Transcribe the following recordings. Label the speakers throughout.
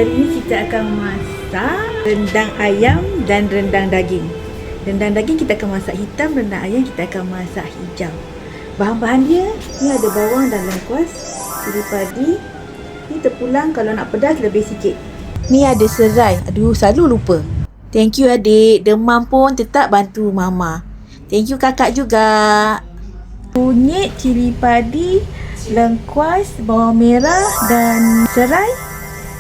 Speaker 1: Hari ini kita akan masak rendang ayam dan rendang daging. Rendang daging kita akan masak hitam, rendang ayam kita akan masak hijau. Bahan-bahan dia, ni ada bawang dan lengkuas, cili padi. Ni terpulang, kalau nak pedas lebih sikit. Ni ada serai. Aduh, selalu lupa. Thank you adik, demam pun tetap bantu mama. Thank you kakak juga. Kunyit, cili padi, lengkuas, bawang merah dan serai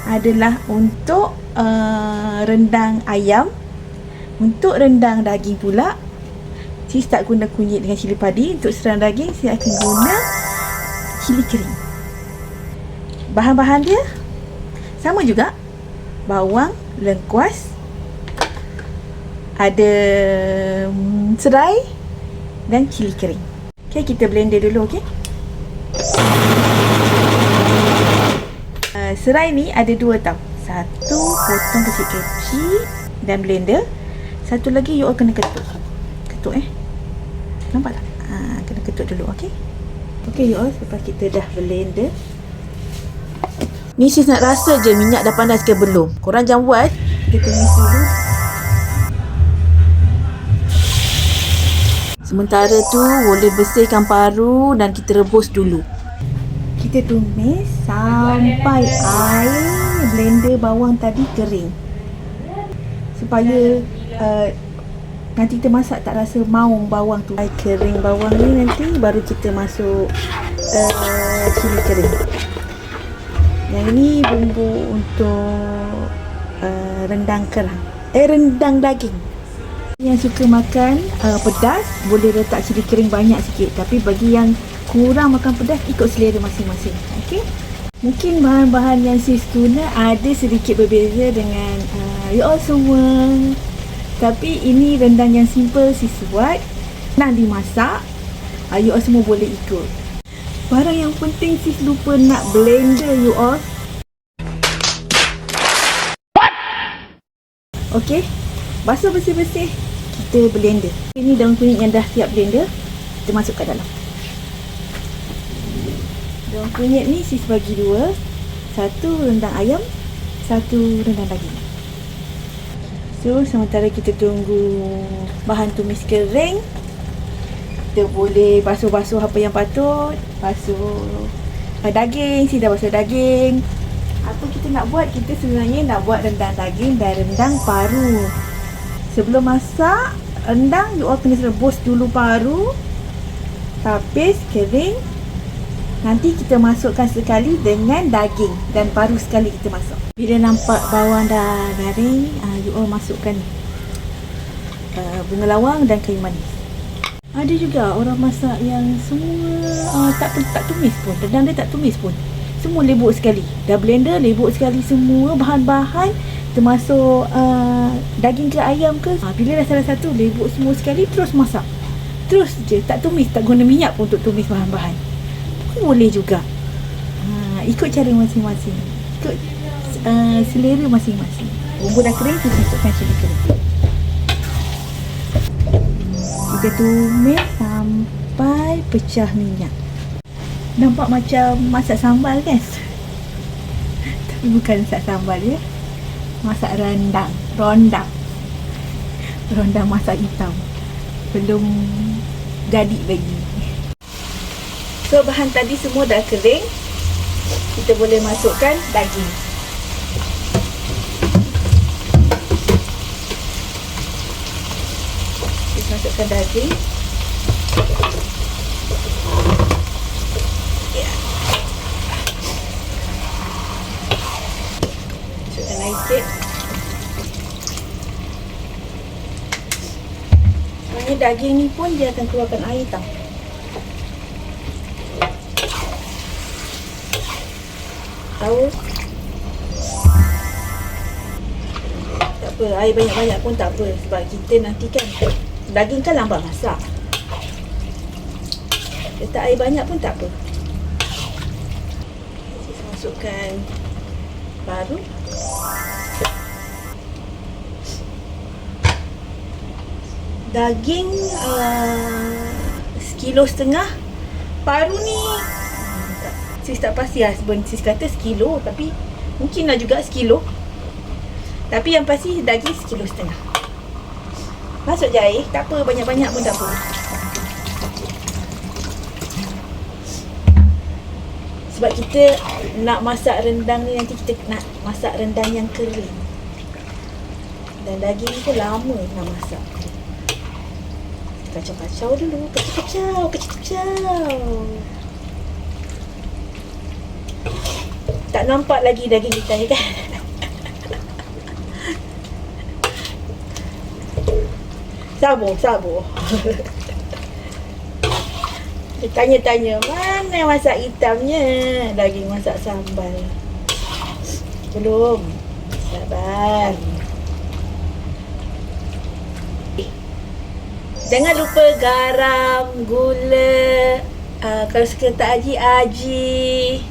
Speaker 1: adalah untuk rendang ayam. Untuk rendang daging pula, sis tak guna kunyit dengan cili padi. Untuk serang daging, saya akan guna cili kering. Bahan-bahan dia sama juga. Bawang, lengkuas, ada serai dan cili kering. Okay, kita blender dulu, okay? Serai ni ada dua tau. Satu potong kecil-kecil dan blender. Satu lagi you all kena ketuk. Ketuk nampak tak? Kena ketuk dulu, okay? Okay you all, lepas kita dah blender, ni sis nak rasa je minyak dah panas ke belum. Korang jangan buat. Kita tumis dulu. Sementara tu boleh bersihkan paru dan kita rebus dulu. Kita tumis sampai air blender bawang tadi kering. Supaya nanti kita masak tak rasa maung bawang tu. Air kering bawang ni nanti baru kita masuk cili kering. Yang ni bumbu untuk rendang kerang. Rendang daging. Yang suka makan pedas boleh letak cili kering banyak sikit. Tapi bagi yang kurang makan pedas, ikut selera masing-masing. Okey. Mungkin bahan-bahan yang sis guna ada sedikit berbeza dengan you all semua. Tapi ini rendang yang simple sis buat. Nak dimasak, you all semua boleh ikut. Barang yang penting sis lupa nak blender you all. Okey. Basuh bersih-bersih, kita blender. Ini daun kunyit yang dah siap blender, kita masuk kat dalam. Daun kunyit ni sis bagi dua. Satu rendang ayam, satu rendang daging. So sementara kita tunggu bahan tumis kering, kita boleh basuh-basuh apa yang patut. Basuh daging, sis dah basuh daging. Apa kita nak buat? Kita sebenarnya nak buat rendang daging dan rendang paru. Sebelum masak rendang, you all kena rebus dulu paru, tapis, kering. Nanti kita masukkan sekali dengan daging dan paru sekali kita masak. Bila nampak bawang dah garing, you all masukkan bunga lawang dan kayu manis. Ada juga orang masak yang semua tak tumis pun. Rendang dia tak tumis pun. Semua lebok sekali. Dah blender, lebok sekali semua bahan-bahan, termasuk daging ke ayam ke. Bila dah salah satu, lebok semua sekali, terus masak. Terus je, tak tumis, tak guna minyak pun untuk tumis bahan-bahan. Boleh juga. Ikut cara masing-masing. Ikut selera masing-masing. Bumbu dah kering, kita masukkan cili kering. Kita tumis sampai pecah minyak. Nampak macam masak sambal kan? Tapi bukan masak sambal ya. Masak rendang. Rondang masak hitam. Belum jadi lagi. So bahan tadi semua dah kering. Kita boleh masukkan daging. Kita masukkan daging. Masukkan air sikit. Sebenarnya daging ni pun dia akan keluarkan air tau. Tahu? Tak apa, air banyak-banyak pun tak apa. Sebab kita nanti kan daging kan lambat masak. Letak air banyak pun tak apa. Kita masukkan paru. Daging 1,5 kilo. Paru ni sis tak pasti lah. Sis kata 1 kilo, tapi Mungkinlah juga sekilo. Tapi yang pasti daging 1,5 kilo. Masuk je air. Tak apa, banyak-banyak pun tak apa. Sebab kita nak masak rendang ni, nanti kita nak masak rendang yang kering. Dan daging ni pun lama nak masak. Kacau-kacau dulu. Kacau-kacau. Tak nampak lagi daging kita ni kan? Sabar. Dia tanya-tanya, mana masak hitamnya? Daging masak sambal. Belum. Sabar. Jangan lupa garam, gula. Kalau suka tak aji.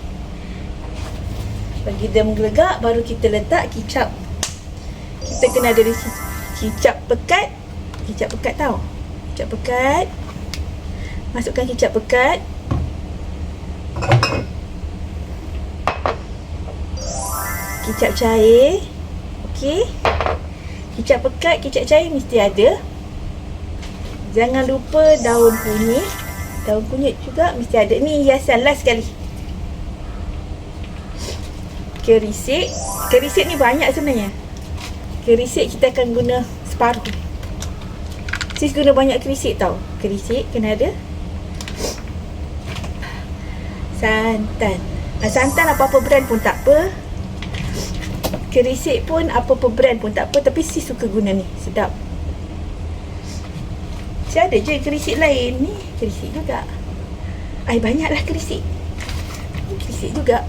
Speaker 1: Bagi dia menggelegak, baru kita letak kicap. Kita kena ada kicap pekat. Kicap pekat tau. Kicap pekat. Masukkan kicap pekat. Kicap cair. Okey. Kicap pekat, kicap cair mesti ada. Jangan lupa daun kunyit. Daun kunyit juga mesti ada. Ni hiasan last sekali. Kerisik. Kerisik ni banyak sebenarnya. Kerisik kita akan guna separuh. Sis guna banyak kerisik tau. Kerisik kena ada. Santan. Santan apa-apa brand pun tak apa. Kerisik pun apa-apa brand pun tak apa. Tapi sis suka guna ni. Sedap. Ada je kerisik lain ni. Kerisik juga. Banyaklah kerisik. Kerisik juga.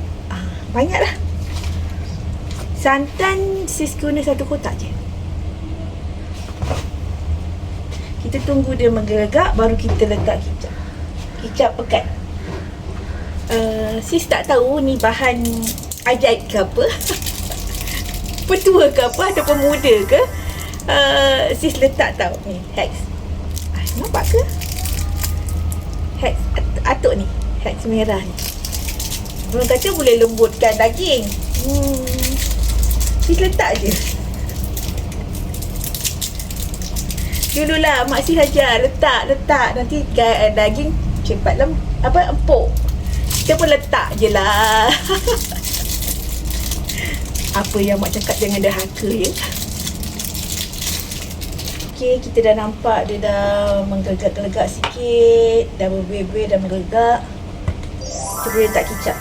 Speaker 1: Banyaklah. Santan sis guna 1 kotak je. Kita tunggu dia menggelegak, baru kita letak kicap. Kicap pekat. Sis tak tahu ni bahan ajaib ke apa. Petua ke apa ataupun muda ke. Sis letak tau. Ni hex. Nampak ke? Hex atuk ni. Hex merah ni. Orang kata boleh lembutkan daging. Sis letak je. Dululah mak sis ajar letak. Nanti daging cepat empuk. Kita pun letak je lah. Apa yang mak cakap jangan derhaka ya. Okey, kita dah nampak dia dah menggelegak-gelegak sikit. Dah berbuih-buih, dah menggelegak. Kita boleh letak kicap.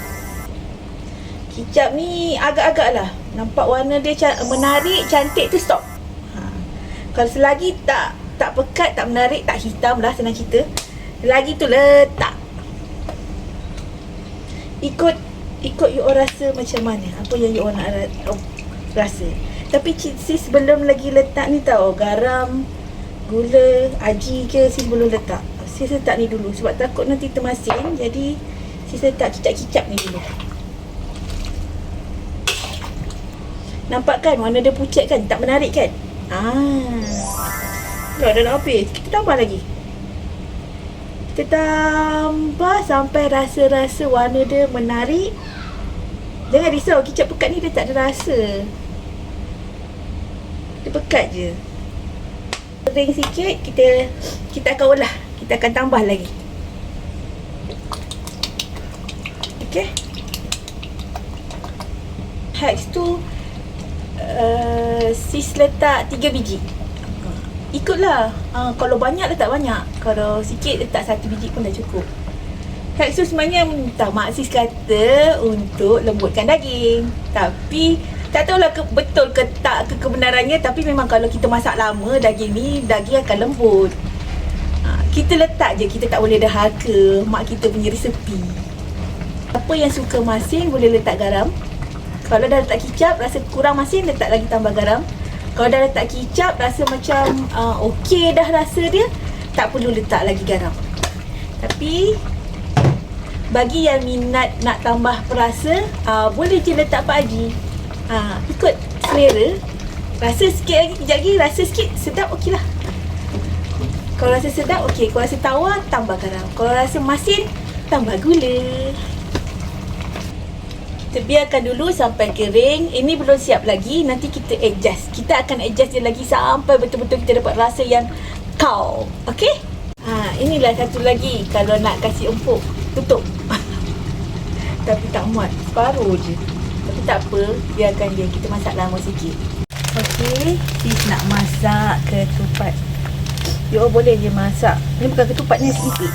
Speaker 1: Kicap ni agak-agak lah. Nampak warna dia menarik, cantik tu stop. Kalau selagi tak pekat, tak menarik, tak hitam lah senang cerita. Lagi tu letak. Ikut you all rasa macam mana. Apa yang you all nak rasa. Tapi sis belum lagi letak ni tau. Garam, gula, aji ke sis belum letak. Sis letak ni dulu. Sebab takut nanti termasin. Jadi sis letak kicap-kicap ni dulu. Nampak kan warna dia pucat kan. Tak menarik kan. Dah nak habis. Kita tambah lagi. Kita tambah sampai rasa-rasa warna dia menarik. Jangan risau, kicap pekat ni dia tak ada rasa. Dia pekat je. Kering sikit, kita akan olah. Kita akan tambah lagi. Okey. Hex tu sis letak 3 biji. Ikutlah. Kalau banyak letak banyak. Kalau sikit letak 1 biji pun dah cukup. Hex tu sebenarnya mak sis kata untuk lembutkan daging. Tapi tak tahulah betul ke tak ke kebenarannya. Tapi memang kalau kita masak lama daging akan lembut. Kita letak je. Kita tak boleh derhaka mak kita punya resepi. Apa yang suka masin boleh letak garam. Kalau dah letak kicap rasa kurang masin, letak lagi tambah garam. Kalau dah letak kicap rasa macam okey dah rasa dia, tak perlu letak lagi garam. Tapi bagi yang minat nak tambah perasa, boleh je letak Pak Haji. Ikut selera. Rasa sikit lagi, kejap lagi rasa sikit sedap, okey lah. Kalau rasa sedap, okey. Kalau rasa tawar, tambah garam. Kalau rasa masin, tambah gula. Kita biarkan dulu sampai kering. Ini belum siap lagi. Nanti kita adjust. Kita akan adjust dia lagi sampai betul-betul kita dapat rasa yang kau. Okey? Inilah satu lagi. Kalau nak kasih empuk, tutup. Tapi tak muat. Separuh je. Tapi tak apa. Biarkan dia. Kita masak lama sikit. Okey. Sis nak masak ketupat. You all boleh je masak. Ini bukan ketupat, ni nasi impit.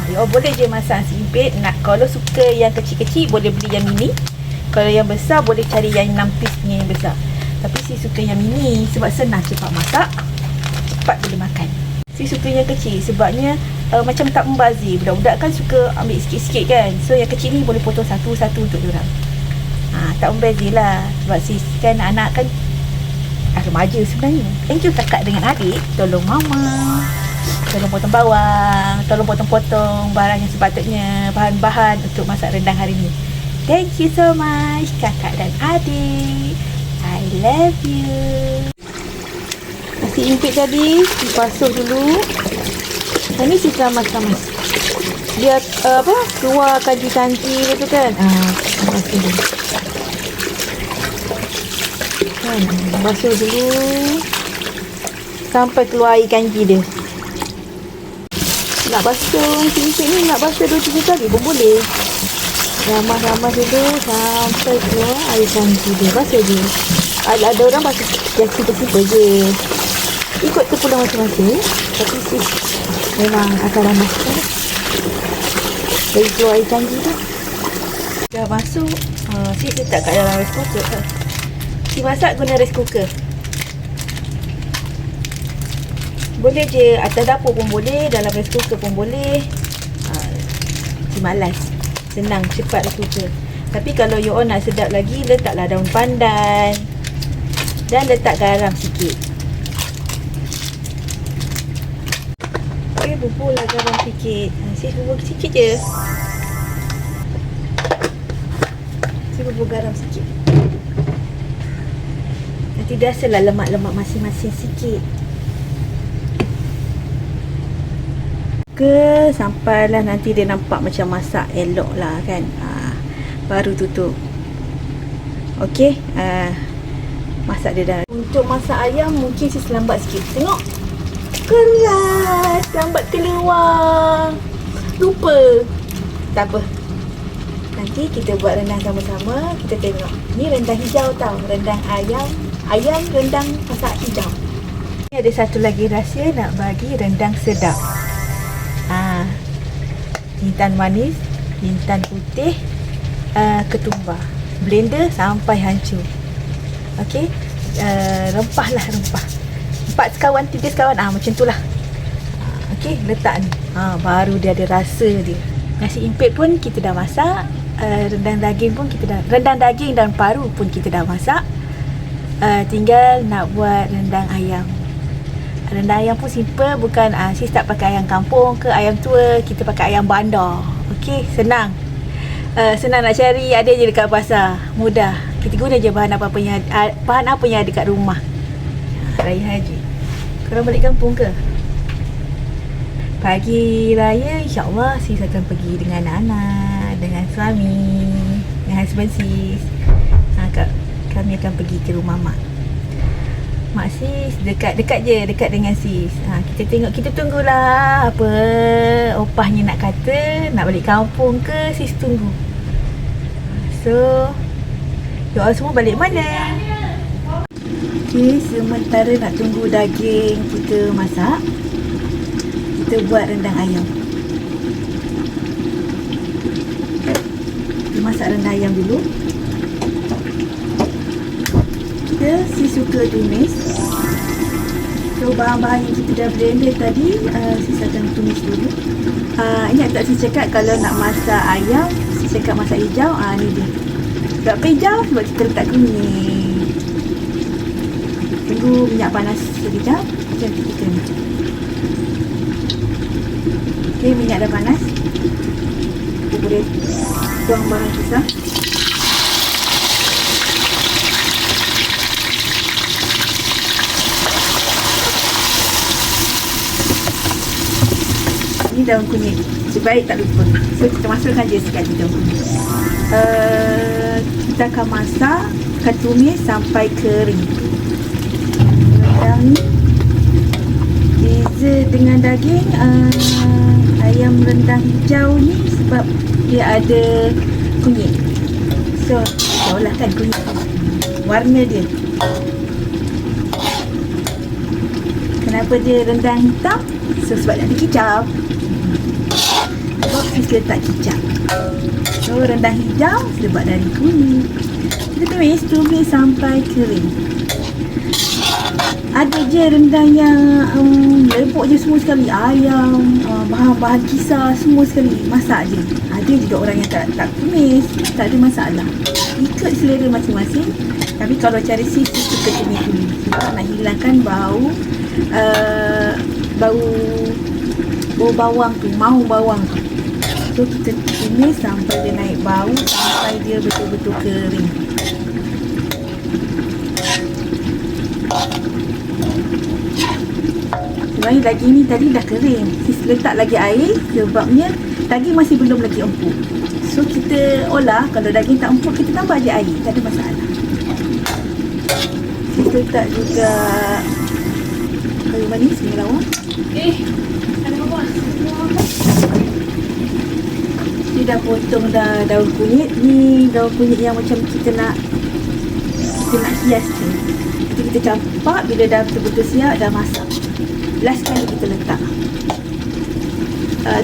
Speaker 1: You all boleh je masak nasi impit. Nak, kalau suka yang kecil-kecil, boleh beli yang mini. Kalau yang besar, boleh cari yang 6 piece punya yang besar. Tapi saya suka yang mini sebab senang, cepat masak, cepat boleh makan. Saya suka yang kecil sebabnya macam tak membazir. Budak-budak kan suka ambil sikit-sikit kan. So yang kecil ni boleh potong satu-satu untuk diorang. Tak membazir lah. Sebab sis kan anak kan remaja sebenarnya. Thank you kakak dengan adik. Tolong mama. Tolong potong bawang. Tolong potong-potong barang yang sepatutnya. Bahan-bahan untuk masak rendang hari ni. Thank you so much kakak dan adik. I love you. Nasi impit tadi dibasuh dulu. Ini si keramas-keramas. Biar keluar kanji-kanji tu kan. Basuh dulu. Basuh dulu sampai keluar air kanji dia. Nak basuh nasi impit ni, nak basuh 2-3 kali pun boleh. Ramas-ramas dulu sampai keluar air kanji dia. Basuh je. Ada orang basuh yang simple-simple je. Ikut terpulang masing-masing. Tapi sis memang akan ramaskan. Dari keluar air kanji tu. Dah masuk. Sis letak kat dalam rice cooker. Sis masak guna rice cooker. Boleh je atas dapur pun boleh. Dalam rice cooker pun boleh. Sis malas. Senang, cepat rice cooker. Tapi kalau you all nak sedap lagi, letaklah daun pandan. Dan letak garam sikit. Buburlah garam sikit. Sis bubur sikit je. Sis bubur garam sikit. Nanti dah rasa lah lemak-lemak masing-masing sikit. Sampailah nanti dia nampak macam masak elok lah kan. Baru tutup. Okey. Masak dia dah. Untuk masak ayam mungkin sis lambat sikit. Tengok. Keras. Lambat keluar. Lupa. Tak apa. Nanti kita buat rendang sama-sama. Kita tengok. Ni rendang hijau tau. Rendang ayam. Ayam rendang masak hijau. Ni ada satu lagi rahsia nak bagi rendang sedap. Jintan manis, jintan putih, ketumbar. Blender sampai hancur. Okey. Rempah. 4 sekawan, 3 sekawan. Macam tu lah. Okey, letak ni. Baru dia ada rasa dia. Nasi impit pun kita dah masak. Rendang daging pun kita dah. Rendang daging dan paru pun kita dah masak. Tinggal nak buat rendang ayam. Rendang ayam pun simple. Bukan sis tak pakai ayam kampung ke ayam tua. Kita pakai ayam bandar. Okey, senang. Senang nak cari. Ada je dekat pasar. Mudah. Kita guna je bahan apa yang ada kat rumah. Raya Haji. Korang balik kampung ke? Pagi raya insyaAllah sis akan pergi dengan anak-anak, dengan suami, dengan husband sis. Kami akan pergi ke rumah mak. Mak sis dekat dengan sis. Kita tengok, kita tunggulah apa opahnya nak kata. Nak balik kampung ke, sis tunggu. So you all semua balik mana? Okay, sementara nak tunggu daging kita masak, kita buat rendang ayam. Kita masak rendang ayam dulu. Kita suka tumis. So bahan-bahan yang kita dah blender tadi, sis akan tumis dulu. Ingat tak sis cakap kalau nak masak ayam, sis cakap masak hijau. Ni dia. Tak hijau sebab kita letak kuning. Tunggu minyak panas sekejap. Macam tu kita ni. Okay, minyak dah panas. Kita boleh tuang barang pisang. Ini daun kunyit. Sebaik tak lupa. So kita masukkan je sekali daun kunyit. kita akan masak, akan tumis sampai kering. Rendang ni beza dengan daging, ayam rendang hijau ni sebab dia ada kunyit. So, tahulah kan kunyit warna dia. Kenapa dia rendang hitam? So, sebab ada kicap. Sebab kita letak kicap. So, rendang hijau sebab dari kunyit. Kita tumis sampai kering. Ada je rendang yang lepuk je semua sekali. Ayam, bahan-bahan kisar semua sekali. Masak je. Ada juga orang yang tak tumis. Tak ada masalah. Ikut selera masing-masing. Tapi kalau cara sis suka tumis dulu. Sebab nak hilangkan bau bawang tu, mau bawang tu. So kita tumis sampai dia naik bau, sampai dia betul-betul kering. Sebenarnya daging ni tadi dah kering. Sis letak lagi air sebabnya daging masih belum lagi empuk. So kita olah, kalau daging tak empuk kita tambah je air, tak ada masalah. Sis letak juga kayu manis, bawang.
Speaker 2: Ada apa?
Speaker 1: Dia dah potong dah daun kunyit. Ni daun kunyit yang macam kita nak hias tu. Kita campak, bila dah betul-betul siap, dah masak. Last kali kita letak.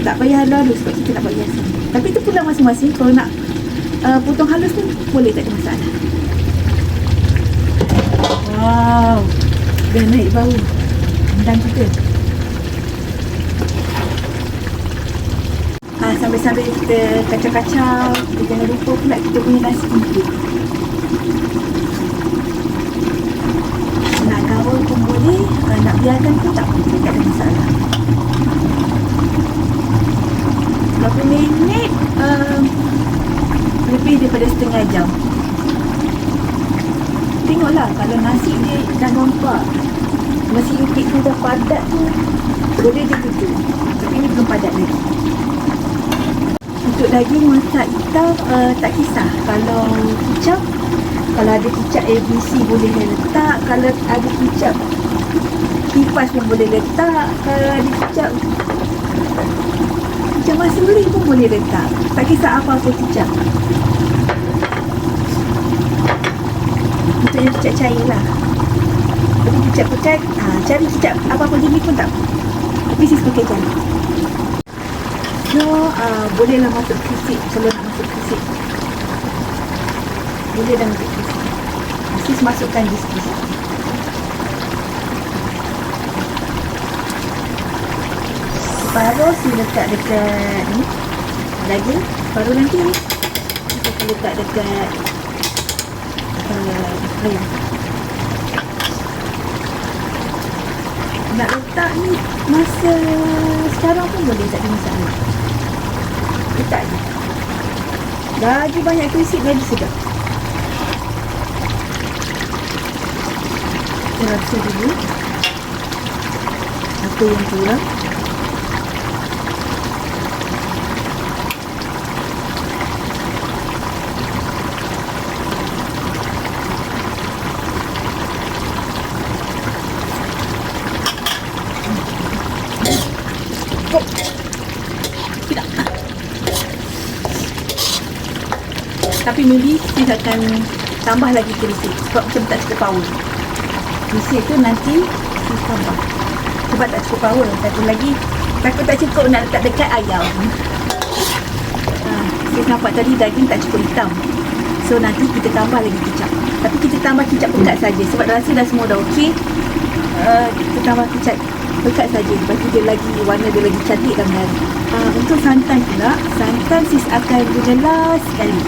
Speaker 1: Tak payah halus sebab kita nak buat hiasan. Tapi tu pula masing-masing. Kalau nak potong halus pun boleh, tak ada masalah. Wow, dah naik bau rendang kita. Sambil-sambil kita kacau-kacau, kita jangan lupa pula kita punya nasi impit. Nak kawal pun boleh, nak biarkan pun tak ada masalah. Berapa minit? Lebih daripada setengah jam. Tengoklah, kalau nasi dia dah nampak, nasi impit tu dah padat tu, boleh dia tutup. Tapi ni belum padat lagi. Untuk daging masak hitam, tak kisah. Kalau kicap, kalau ada kicap ABC boleh letak. Kalau ada kicap kipas pun boleh letak. Kalau ada kicap masuri pun boleh letak. Tak kisah apa-apa kicap. Untuk yang kicap cair lah. Tapi kicap pekat, cari kicap apa-apa jenis pun tak. Tapi sis pakai jari. So, bolehlah masuk krisik kalau nak masuk krisik. Boleh dah masuk krisik. Sis masukkan di sini. Separuh sis letak dekat ni, daging. Separuh nanti ni sis akan letak dekat ayam. Nak letak ni masa sekarang pun boleh, tak ada masalah. Letak je. Lagi banyak krisip, lagi sedap. Kita rasa dulu apa yang kurang. Tapi maybe kita akan tambah lagi krisip sebab macam tak cukup power. Krisip tu nanti kita tambah sebab tak cukup power. Satu lagi, takut tak cukup nak letak dekat ayam. Saya nampak tadi daging tak cukup hitam, so nanti kita tambah lagi kicap. Tapi kita tambah kicap pekat saja sebab rasa dah semua dah okey. Kita tambah kicap pekat saja, lepas tu dia lagi, warna dia lagi cantik dan menarik. Untuk santan pula, santan sis akan guna last sekali.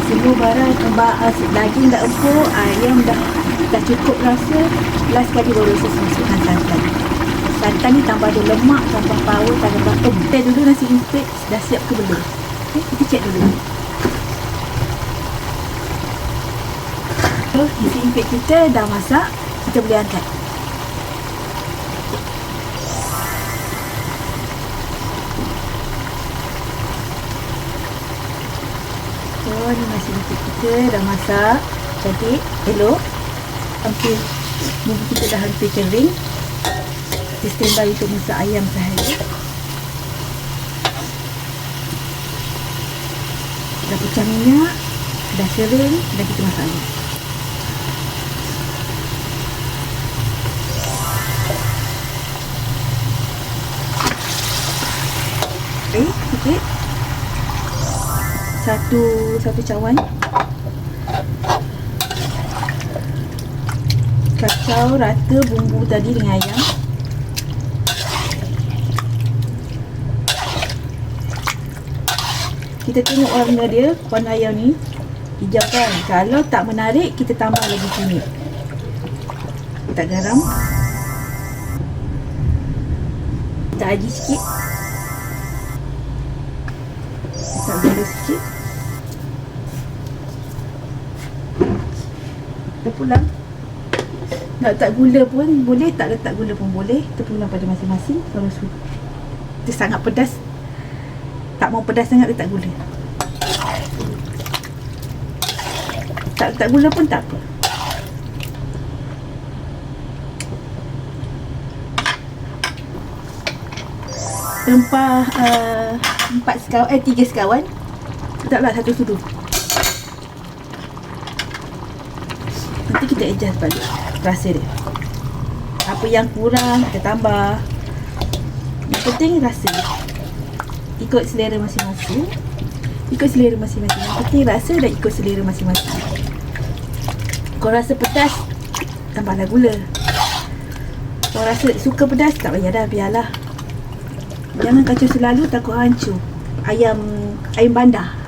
Speaker 1: Semua barang, daging dah empuk, ayam dah cukup rasa, last sekali baru sis masukkan santan. Santan ni tambah dia lemak, tambah power, tambah bottom. Kita dulu nasi impit dah siap ke belum? Kita cek dulu. So, nasi impit kita dah masak, kita boleh angkat. So, ni nasi lemak kita dah masak cantik, elok. Hampir bumbu kita dah hampir kering. Kita standby untuk masak ayam sahaja. Dah pecah minyak, dah kering, dan kita masak ayam. Sikit. Satu cawan kacau rata bumbu tadi dengan ayam. Kita tengok warna dia, warna ayam ni hijau kan. Kalau tak menarik, kita tambah lagi kunyit. Letak garam, letak aji sikit, letak gula sikit. Terpulang. Nak letak gula pun boleh, tak letak gula pun boleh. Terpulang pada masing-masing. Kalau dia sangat pedas, tak mau pedas sangat, letak gula. Tak letak gula pun tak apa. Rempah 3 sekawan. Letaklah 1 sudu. Nanti kita adjust balik rasa dia. Apa yang kurang kita tambah. Yang penting rasa. Ikut selera masing-masing. Yang penting rasa dan ikut selera masing-masing. Kau rasa pedas, tambahlah gula. Kau rasa suka pedas, tak payah dah, biarlah. Jangan kacau selalu, takut hancur ayam bandar.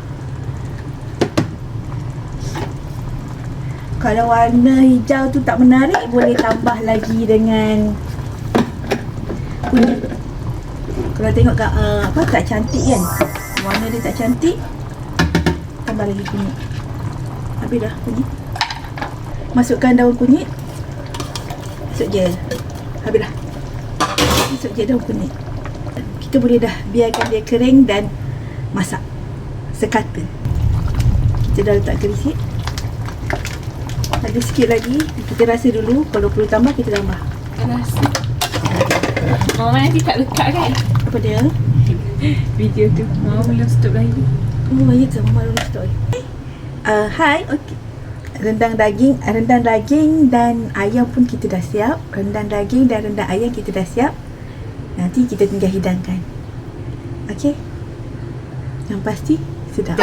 Speaker 1: Kalau warna hijau tu tak menarik, boleh tambah lagi dengan kunyit. Kalau tengok tak cantik kan, warna dia tak cantik, tambah lagi kunyit. Habis dah kunyit. Masukkan daun kunyit. Masuk je. Habis dah. Masuk je daun kunyit. Kita boleh dah biarkan dia kering dan masak sekata. Kita dah letak kerisik. Ada sikit lagi, kita rasa dulu. Kalau perlu tambah, kita tambah.
Speaker 2: Rasa Mama nanti tak lekat kan
Speaker 1: Apa dia?
Speaker 2: video tu. Mama belum stop lagi.
Speaker 1: Oh, ya ke? Mama belum stop. Hai, okey. Rendang daging dan ayam pun kita dah siap. Rendang daging dan rendang ayam kita dah siap. Nanti kita tinggal hidangkan. Okey? Yang pasti sedap.